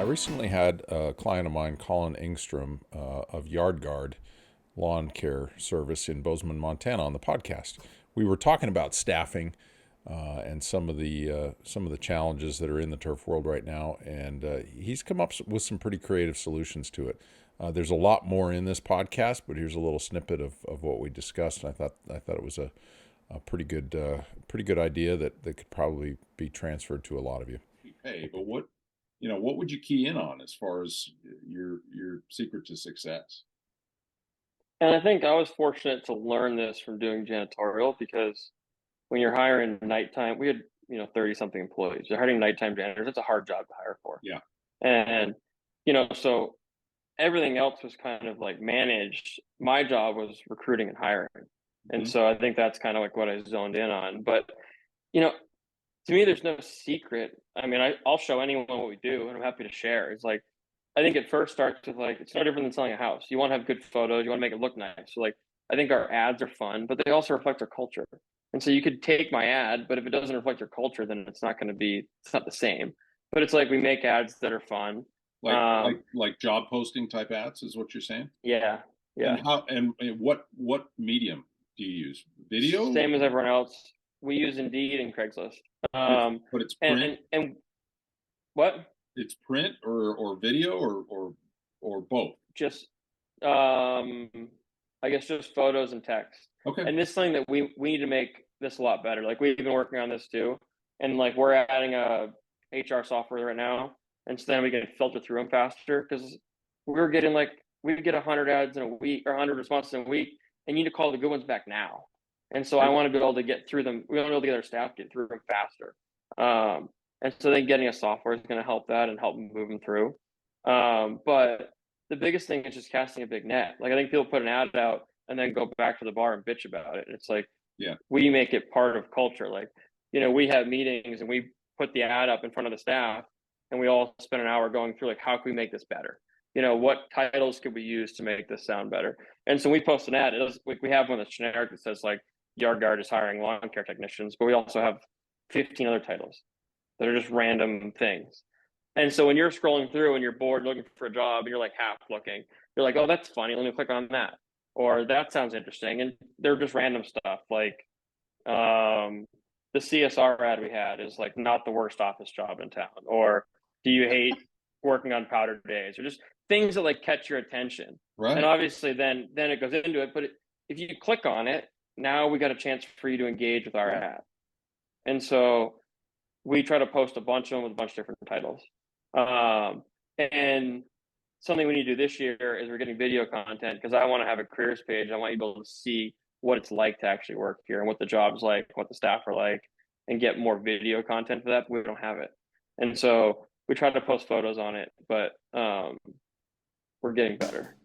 recently had a client of mine, Colin Engstrom of Yard Guard Lawn Care Service in Bozeman, Montana, on the podcast. We were talking about staffing and some of the challenges that are in the turf world right now, and he's come up with some pretty creative solutions to it. There's a lot more in this podcast, but here's a little snippet of what we discussed. And I thought it was a pretty good idea that could probably be transferred to a lot of you. Hey, but what would you key in on as far as your secret to success? And I think I was fortunate to learn this from doing janitorial because when you're hiring nighttime, we had, 30 something employees. You're hiring nighttime janitors. It's a hard job to hire for. Yeah. And, so everything else was kind of like managed. My job was recruiting and hiring. And Mhm. so I think that's kind of like what I zoned in on. But, you know, to me, there's no secret. I mean, I'll show anyone what we do and I'm happy to share. It's like, I think it first starts with like, it's no different than selling a house. You want to have good photos, you want to make it look nice. So like, I think our ads are fun, but they also reflect our culture. And so you could take my ad, but if it doesn't reflect your culture, then it's not the same. But it's like we make ads that are fun. Like Um, like job posting type ads is what you're saying? yeah, And yeah. what medium do you use? Video? Same as everyone else. We use Indeed and Craigslist. But it's Um, but it's print. and what? It's print or video or both. Just um I guess just photos and text. Okay. And this thing that we need to make this a lot better. Like we've been working on this too. And like we're adding a HR software right now. And so then we can filter through them faster because we're getting like we get 100 ads in a week or 100 responses in a week and you need to call the good ones back now. And so I want to be able to get through them. We want to be able to get our staff get through them faster. And so then getting a software is going to help that and help move them through. But the biggest thing is just casting a big net. Like I think people put an ad out and then go back to the bar and bitch about it. And it's like Yeah. we make it part of culture. Like, we have meetings and we put the ad up in front of the staff and we all spend an hour going through like how can we make this better? What titles could we use to make this sound better? And so we post an ad. We have one that's generic that says like Yard Guard is hiring lawn care technicians, but we also have 15 other titles that are just random things. And so when you're scrolling through and you're bored looking for a job and you're like half looking, you're like, oh, that's funny. Let me click on that. Or that sounds interesting. And they're just random stuff. Like the CSR ad we had is like not the worst office job in town. Or do you hate working on powder days? Or just things that like catch your attention. And Right. obviously then it goes into it. But if you click on it, now we got a chance for you to engage with our ad. And so we try to post a bunch of them with a bunch of different titles. And something we need to do this year is we're getting video content because I want to have a careers page. I want you to be able to see what it's like to actually work here and what the job's like, what the staff are like, and get more video content for that. But we don't have it. And so we try to post photos on it, but we're getting better.